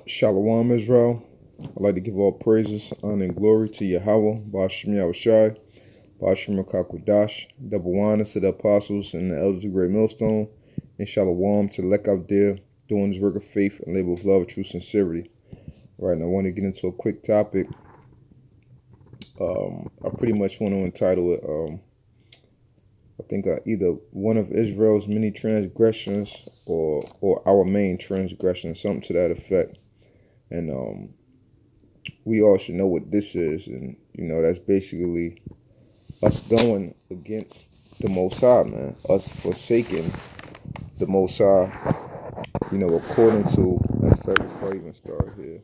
Shalom, Israel. I'd like to give all praises, honor, and glory to Yahweh, Ba'ashem Yahushai, Ba'ashem Kakudash, double honor to the apostles and the elders of Great Millstone, and Shalom to the elect out there doing this work of faith and labor of love, true sincerity. All right, and I want to get into a quick topic. I pretty much want to entitle it, I think either one of Israel's many transgressions or our main transgression, something to that effect. And we all should know what this is, and that's basically us going against the Most High, man. Us forsaking the Most High, according to, in fact, before I even start here,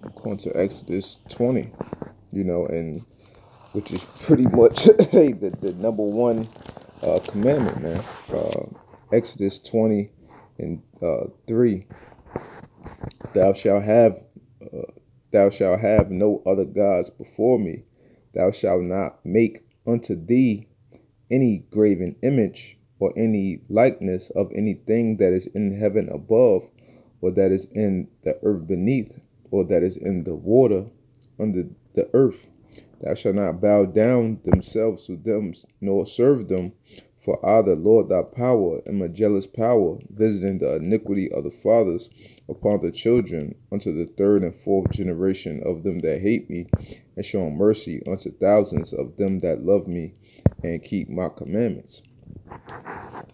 according to Exodus 20, and which is pretty much the number one commandment, man. Exodus 20 and 3. Thou shalt have no other gods before me. Thou shalt not make unto thee any graven image or any likeness of anything that is in heaven above, or that is in the earth beneath, or that is in the water under the earth. Thou shalt not bow down themselves to them, nor serve them. For I, the Lord thy power, am a jealous power, visiting the iniquity of the fathers upon the children, unto the third and fourth generation of them that hate me, and showing mercy unto thousands of them that love me and keep my commandments.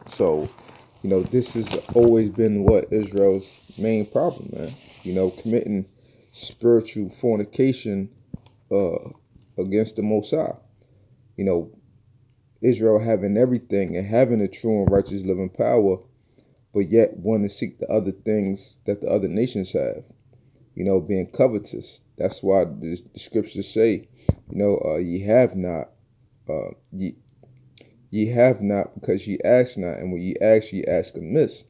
So, this has always been what Israel's main problem, man. Committing spiritual fornication against the Most High. Israel having everything and having a true and righteous living power, but yet want to seek the other things that the other nations have, being covetous. That's why the scriptures say, ye have not, ye have not because ye ask not, and when ye ask amiss.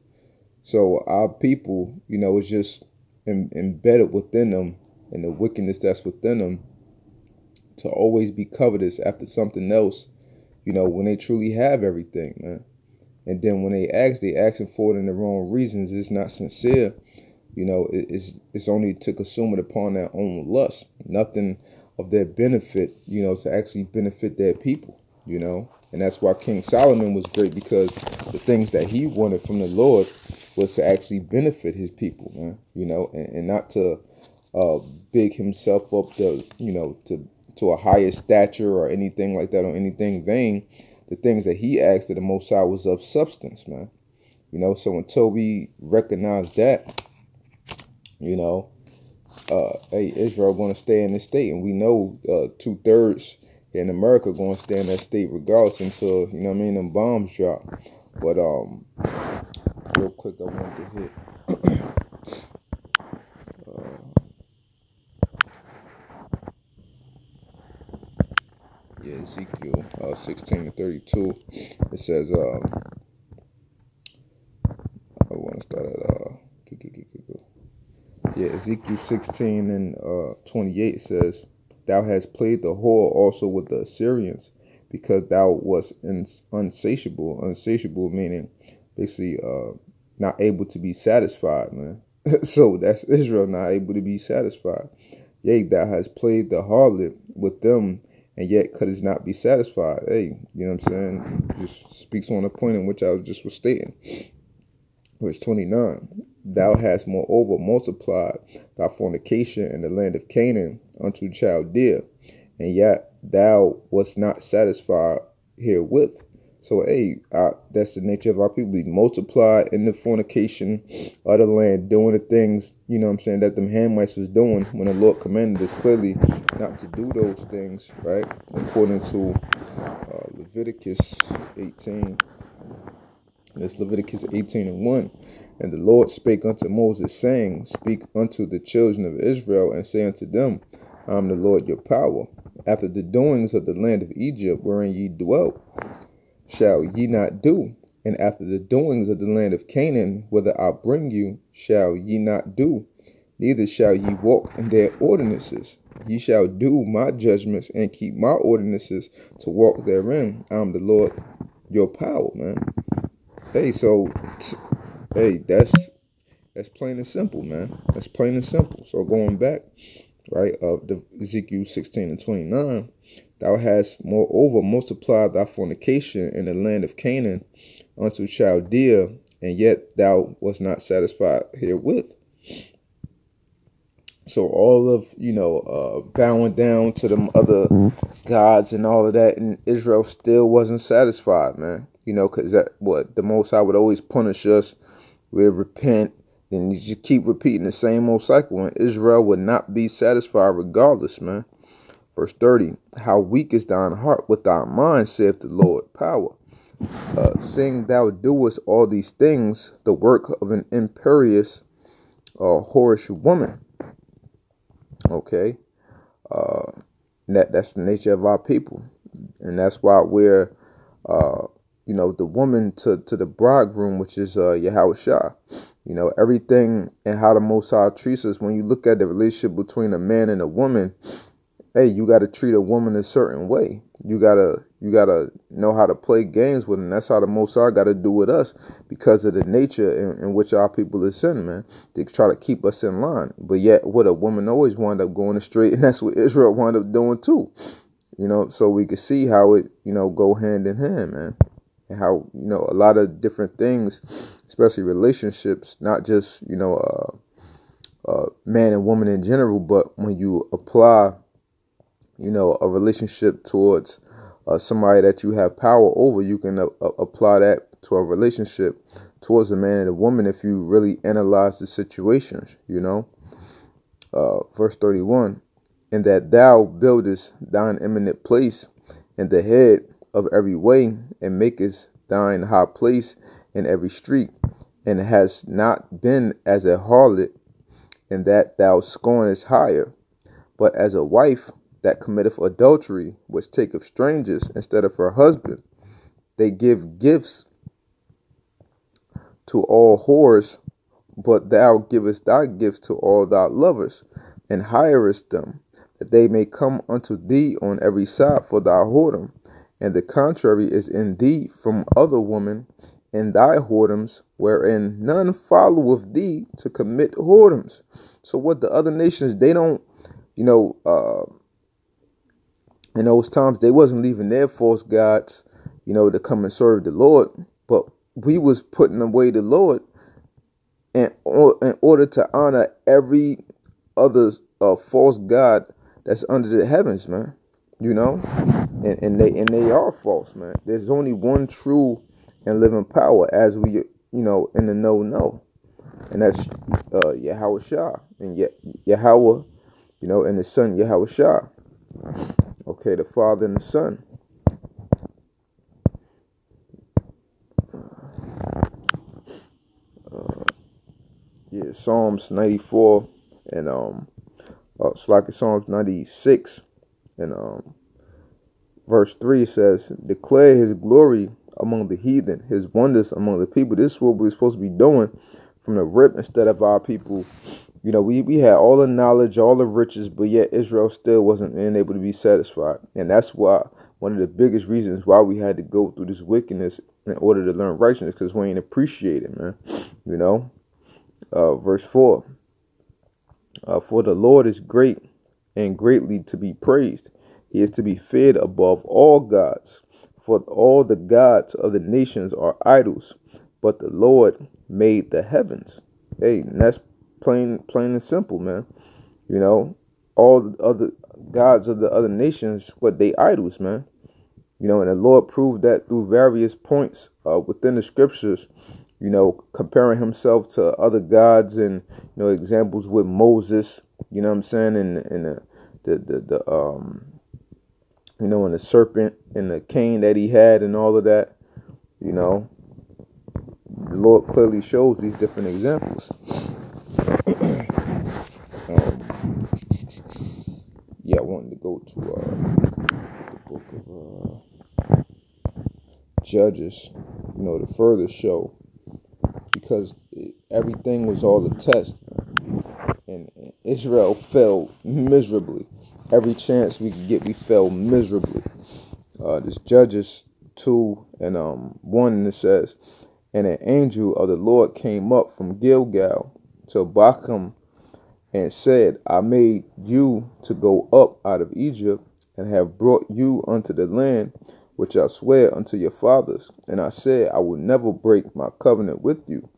So our people, is just embedded within them, and the wickedness that's within them, to always be covetous after something else, when they truly have everything, man. And then when they asking for it in the wrong reasons. It's not sincere. It's only to consume it upon their own lust. Nothing of their benefit, to actually benefit their people, And that's why King Solomon was great, because the things that he wanted from the Lord was to actually benefit his people, man, and not to big himself up to a higher stature or anything like that, or anything vain. The things that he asked of the Most High was of substance, man. So until we recognize that, Israel going to stay in this state, and we know 2/3 in America going to stay in that state regardless until them bombs drop. But real quick, I wanted to hit. Ezekiel 16:32. It says, I want to start at Ezekiel 16:28 says, Thou hast played the whore also with the Assyrians, because thou wast unsatiable, meaning basically not able to be satisfied, man. So that's Israel not able to be satisfied. Yea, thou hast played the harlot with them, and yet couldst not be satisfied. Hey, you know what I'm saying? Just speaks on the point in which I was stating. Verse 29. Thou hast moreover multiplied thy fornication in the land of Canaan unto Chaldea, and yet thou wast not satisfied herewith. So, that's the nature of our people. We multiply in the fornication of the land, doing the things, that them Hamites was doing when the Lord commanded us clearly not to do those things, right? According to Leviticus 18. That's Leviticus 18:1. And the Lord spake unto Moses, saying, Speak unto the children of Israel, and say unto them, I am the Lord your power. After the doings of the land of Egypt, wherein ye dwelt, shall ye not do, and after the doings of the land of Canaan, whither I bring you, shall ye not do, neither shall ye walk in their ordinances. Ye shall do my judgments and keep my ordinances to walk therein. I am the Lord your power, man. Hey, so hey, that's plain and simple, man. That's plain and simple. So going back, right, of the Ezekiel 16:29, thou hast moreover multiplied thy fornication in the land of Canaan unto Chaldea, and yet thou was not satisfied herewith. So all of, bowing down to them other gods and all of that, and Israel still wasn't satisfied, man. Because that what the Most High would always punish us. We'd repent, and you just keep repeating the same old cycle, and Israel would not be satisfied regardless, man. Verse 30, how weak is thine heart with thy mind, saith the Lord. Power. Seeing thou doest all these things, the work of an imperious, whorish woman. Okay, that's the nature of our people, and that's why we're, the woman to the bridegroom, which is Yahweh Shah. Everything and how the Most High treats us. When you look at the relationship between a man and a woman, hey, you got to treat a woman a certain way. You gotta know how to play games with them. That's how the Most High got to do with us, because of the nature in which our people is sin, man. They try to keep us in line, but yet what a woman always wound up going astray, and that's what Israel wound up doing too. So we could see how it go hand in hand, man, and how a lot of different things, especially relationships, not just man and woman in general, but when you apply a relationship towards somebody that you have power over, you can apply that to a relationship towards a man and a woman if you really analyze the situations, Verse 31, and that thou buildest thine eminent place in the head of every way, and makest thine high place in every street, and hast not been as a harlot, in that thou scornest hire, but as a wife that committeth adultery, which taketh strangers instead of her husband. They give gifts to all whores, but thou givest thy gifts to all thy lovers, and hirest them, that they may come unto thee on every side for thy whoredom. And the contrary is in thee from other women, in thy whoredoms, wherein none followeth thee to commit whoredoms. So what the other nations, they don't, in those times, they wasn't leaving their false gods, to come and serve the Lord. But we was putting away the Lord in order to honor every other false god that's under the heavens, man. And they are false, man. There's only one true and living power, as we, in the know, and that's Yahweh Shah, and Yahweh, and the Son Yahweh Shah. Okay, the Father and the Son. Psalms 94 and it's like Psalms 96 and verse 3 says, declare his glory among the heathen, his wonders among the people. This is what we're supposed to be doing from the rip, instead of our people. We had all the knowledge, all the riches, but yet Israel still wasn't able to be satisfied. And that's why one of the biggest reasons why we had to go through this wickedness in order to learn righteousness, because we ain't appreciate it, man. Verse 4, for the Lord is great and greatly to be praised. He is to be feared above all gods, for all the gods of the nations are idols, but the Lord made the heavens. Hey, and that's plain and simple, man. All the other gods of the other nations, what they idols, man. And the Lord proved that through various points within the scriptures, comparing himself to other gods, and examples with Moses, what I'm saying, and the and the serpent and the cane that he had and all of that. The Lord clearly shows these different examples. I wanted to go to the book of Judges, to further show, because everything was all a test, and Israel fell miserably. Every chance we could get, we fell miserably. This Judges 2 and 1, and it says, "And an angel of the Lord came up from Gilgal to Bochum and said, I made you to go up out of Egypt, and have brought you unto the land which I swear unto your fathers. And I said, I will never break my covenant with you,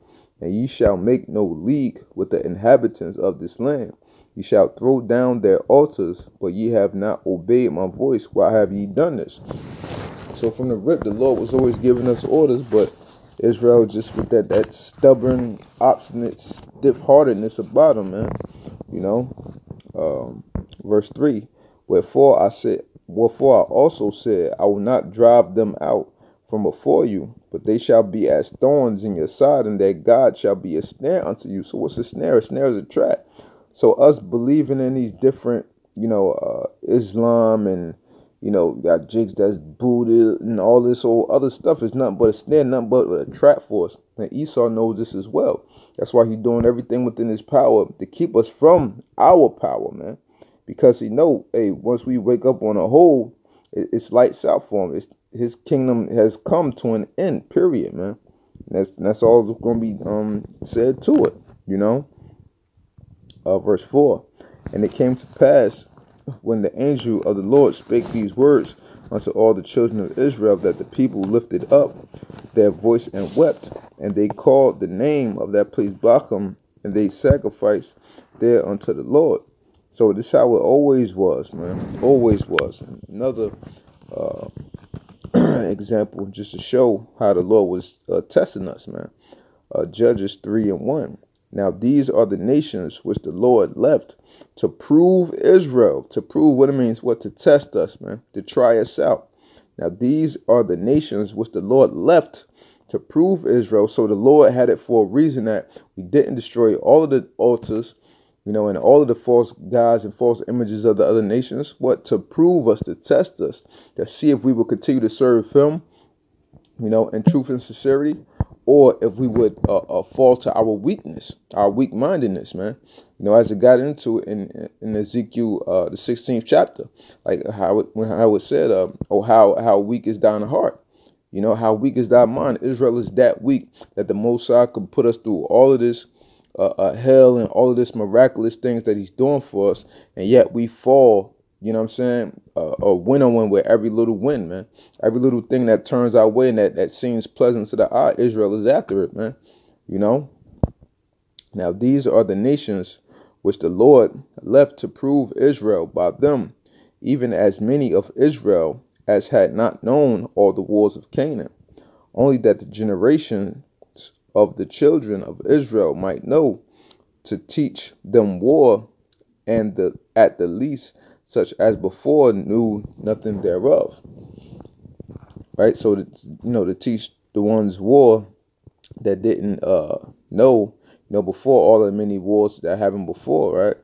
and ye shall make no league with the inhabitants of this land. Ye shall throw down their altars, but ye have not obeyed my voice. Why have ye done this?" So from the rip, the Lord was always giving us orders, but Israel just with that stubborn, obstinate, stiff-heartedness about him, man. You know, verse 3, wherefore I also said, I will not drive them out from before you, but they shall be as thorns in your side, and their God shall be a snare unto you. So what's a snare? A snare is a trap. So us believing in these different, Islam and, got jigs that's Buddha and all this old other stuff is nothing but a snare, nothing but a trap for us. And Esau knows this as well. That's why he's doing everything within his power to keep us from our power, man. Because he know, hey, once we wake up on a whole, it's lights out for him. His kingdom has come to an end, period, man. That's all that's going to be said to it, Verse 4, and it came to pass, when the angel of the Lord spake these words unto all the children of Israel, that the people lifted up their voice and wept, and they called the name of that place Bochum, and they sacrificed there unto the Lord. So this is how it always was, man. Always was. Another example, just to show how the Lord was testing us, man. Judges 3 and 1. Now these are the nations which the Lord left to prove Israel. To prove what it means, what? To test us, man. To try us out. Now these are the nations which the Lord left to prove Israel. So the Lord had it for a reason, that we didn't destroy all of the altars, and all of the false gods and false images of the other nations. What? To prove us, to test us, to see if we will continue to serve him, in truth and sincerity, or if we would fall to our weakness, our weak-mindedness, man. As it got into it in Ezekiel, the 16th chapter, like how it said, how weak is thine heart? How weak is thy mind? Israel is that weak that the Most High could put us through all of this hell and all of this miraculous things that he's doing for us, and yet we fall, a win-on-win with every little win, man. Every little thing that turns our way and that seems pleasant to the eye, Israel is after it, man. Now these are the nations which the Lord left to prove Israel by them, even as many of Israel as had not known all the wars of Canaan, only that the generations of the children of Israel might know, to teach them war, and at the least such as before knew nothing thereof. Right? So to teach the ones war that didn't know, before all the many wars that happened before, right?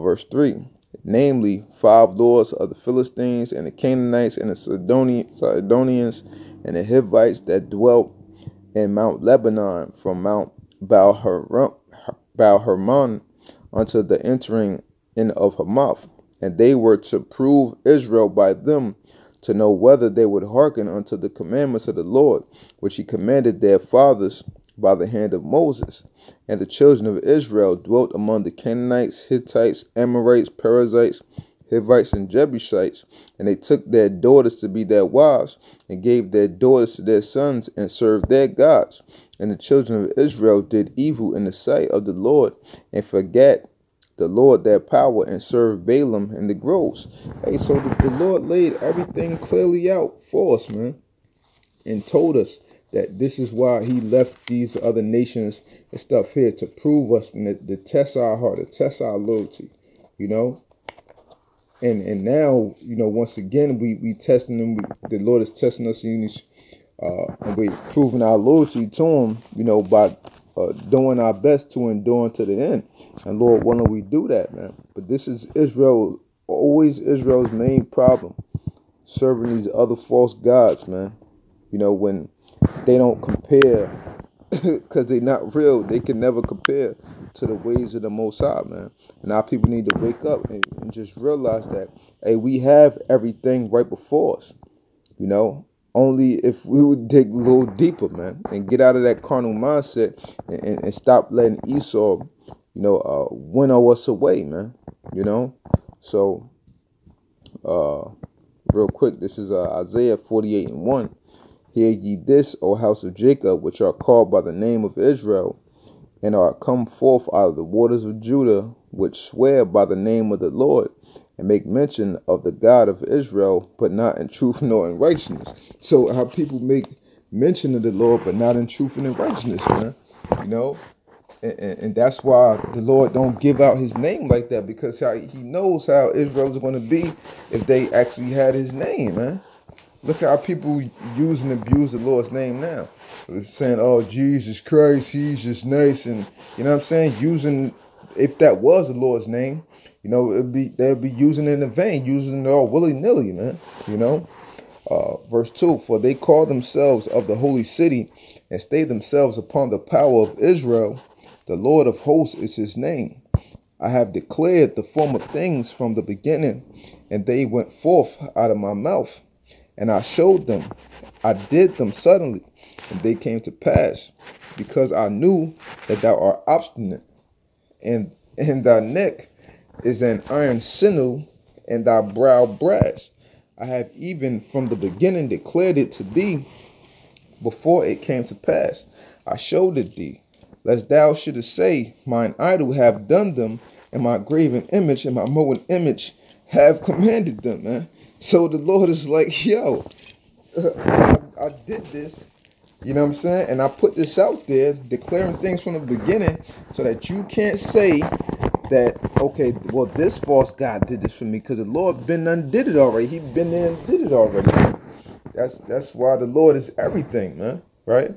Verse 3, namely 5 lords of the Philistines and the Canaanites and the Sidonians and the Hivites that dwelt in Mount Lebanon, from Mount Baal-Hermon unto the entering in of Hamath. And they were to prove Israel by them, to know whether they would hearken unto the commandments of the Lord, which he commanded their fathers by the hand of Moses. And the children of Israel dwelt among the Canaanites, Hittites, Amorites, Perizzites, Hivites, and Jebusites, and they took their daughters to be their wives, and gave their daughters to their sons, and served their gods. And the children of Israel did evil in the sight of the Lord, and forgat the Lord their power, and served Balaam in the groves. Hey, so the Lord laid everything clearly out for us, man, and told us that this is why he left these other nations and stuff here, to prove us and to test our heart, to test our loyalty, And now, once again, we testing them. The Lord is testing us, and we're proving our loyalty to him, by doing our best to endure to the end. And Lord willing, we do that, man. But this is always Israel's main problem, serving these other false gods, man. When they don't compare, because they're not real, they can never compare to the ways of the Most High, man. And our people need to wake up and just realize that, hey, we have everything right before us, only if we would dig a little deeper, man, and get out of that carnal mindset and stop letting Esau, winnow us away, man. So real quick, this is Isaiah 48:1. Hear ye this, O house of Jacob, which are called by the name of Israel, and are come forth out of the waters of Judah, which swear by the name of the Lord, and make mention of the God of Israel, but not in truth nor in righteousness. So how people make mention of the Lord, but not in truth and in righteousness, man. And that's why the Lord don't give out his name like that, because he knows how Israel's going to be if they actually had his name, man. Look how people use and abuse the Lord's name now. They're saying, oh, Jesus Christ, he's just nice. And, you know what I'm saying? Using, if that was the Lord's name, they'd be using it in vain, using it all willy-nilly, man. Verse 2, for they call themselves of the holy city and stay themselves upon the power of Israel. The Lord of hosts is his name. I have declared the former things from the beginning, and they went forth out of my mouth. And I showed them, I did them suddenly, and they came to pass, because I knew that thou art obstinate, and thy neck is an iron sinew, and thy brow brass. I have even from the beginning declared it to thee, before it came to pass. I showed it thee, lest thou shouldest say, mine idol have done them, and my graven image and my molten image have commanded them, man. So the Lord is like, yo, I did this, you know what I'm saying? And I put this out there, declaring things from the beginning, so that you can't say that, okay, well, this false God did this for me, because the Lord been done did it already. He been there and did it already. That's why the Lord is everything, man, right?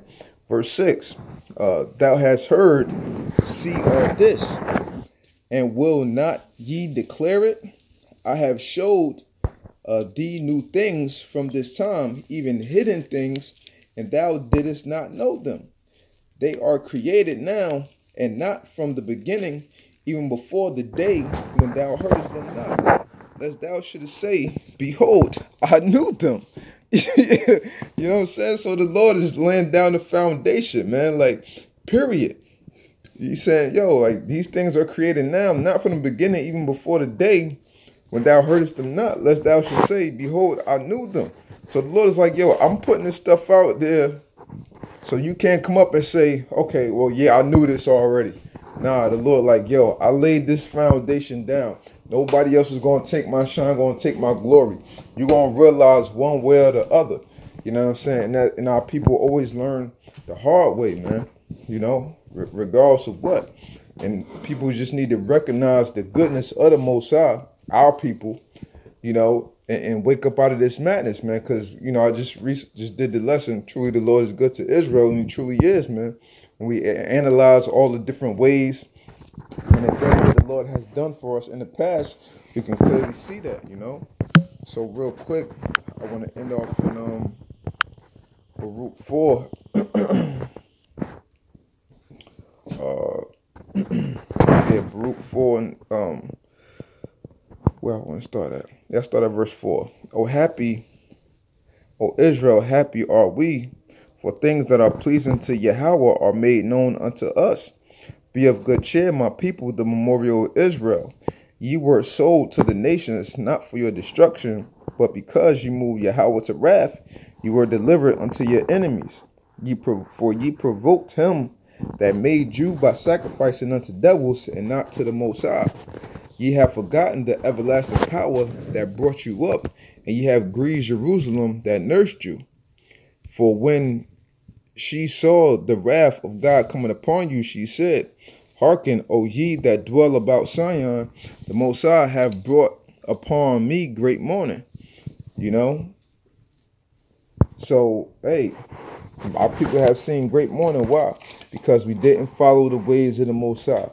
Verse 6, thou hast heard, see all this, and will not ye declare it? I have showed thee new things from this time, even hidden things, and thou didst not know them. They are created now, and not from the beginning, even before the day when thou heardest them not. Lest thou shouldest say, behold, I knew them. You know what I'm saying? So the Lord is laying down the foundation, man, like, period. He's saying, yo, like, these things are created now, not from the beginning, even before the day when thou heardest them not, lest thou should say, behold, I knew them. So the Lord is like, yo, I'm putting this stuff out there, so you can't come up and say, okay, well, yeah, I knew this already. Nah, the Lord like, yo, I laid this foundation down. Nobody else is going to take my shine, going to take my glory. You're going to realize one way or the other. You know what I'm saying? And our people always learn the hard way, man, regardless of what. And people just need to recognize the goodness of the Most High, our people, and wake up out of this madness, man. Because, I just did the lesson. Truly, the Lord is good to Israel, and he truly is, man. And we analyze all the different ways and the things that the Lord has done for us in the past. You can clearly see that, So real quick, I want to end off in Baruch 4. Baruch 4 and where I want to start at. Let's start at verse 4. O Israel, happy are we, for things that are pleasing to Yahweh are made known unto us. Be of good cheer, my people, the memorial of Israel. Ye were sold to the nations, not for your destruction, but because ye moved Yahweh to wrath, you were delivered unto your enemies. For ye provoked him that made you by sacrificing unto devils, and not to the Most High. Ye have forgotten the everlasting power that brought you up, and ye have grieved Jerusalem that nursed you. For when she saw the wrath of God coming upon you, she said, hearken, O ye that dwell about Zion, the Most High have brought upon me great mourning. So, hey, our people have seen great mourning. Why? Because we didn't follow the ways of the Most High.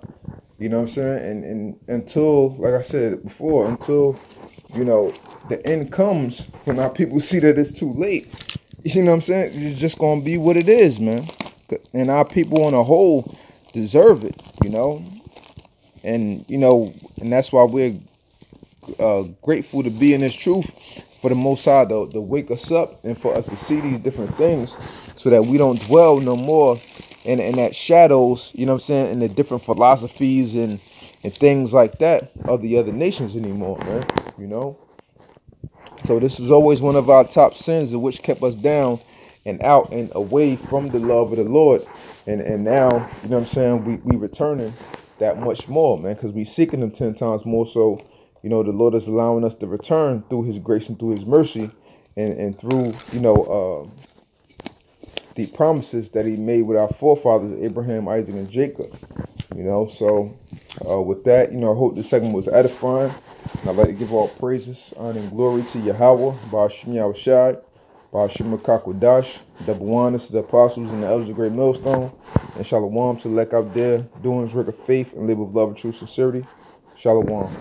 You know what I'm saying? And until, like I said before, until, the end comes, when our people see that it's too late, you know what I'm saying? It's just going to be what it is, man. And our people on a whole deserve it, And, and that's why we're grateful to be in this truth for the Most High to wake us up and for us to see these different things so that we don't dwell no more in that shadows, you know what I'm saying, in the different philosophies and things like that of the other nations anymore, man, you know. So this is always one of our top sins, which kept us down and out and away from the love of the Lord. And now, you know what I'm saying, we returning that much more, man, because we seeking him 10 times more. So, you know, the Lord is allowing us to return through his grace and through his mercy and through, you know, the promises that he made with our forefathers, Abraham, Isaac, and Jacob. You know, so with that, you know, I hope this segment was edifying. And I'd like to give all praises, honor, and glory to Yahweh, Ba'ashim Yahushai, Ba'ashim Kakwadash, the Bawanas, the apostles, and the elders of Great Millstone, and Shalom to the elect out there doing his work of faith and live with love and true sincerity. Shalom.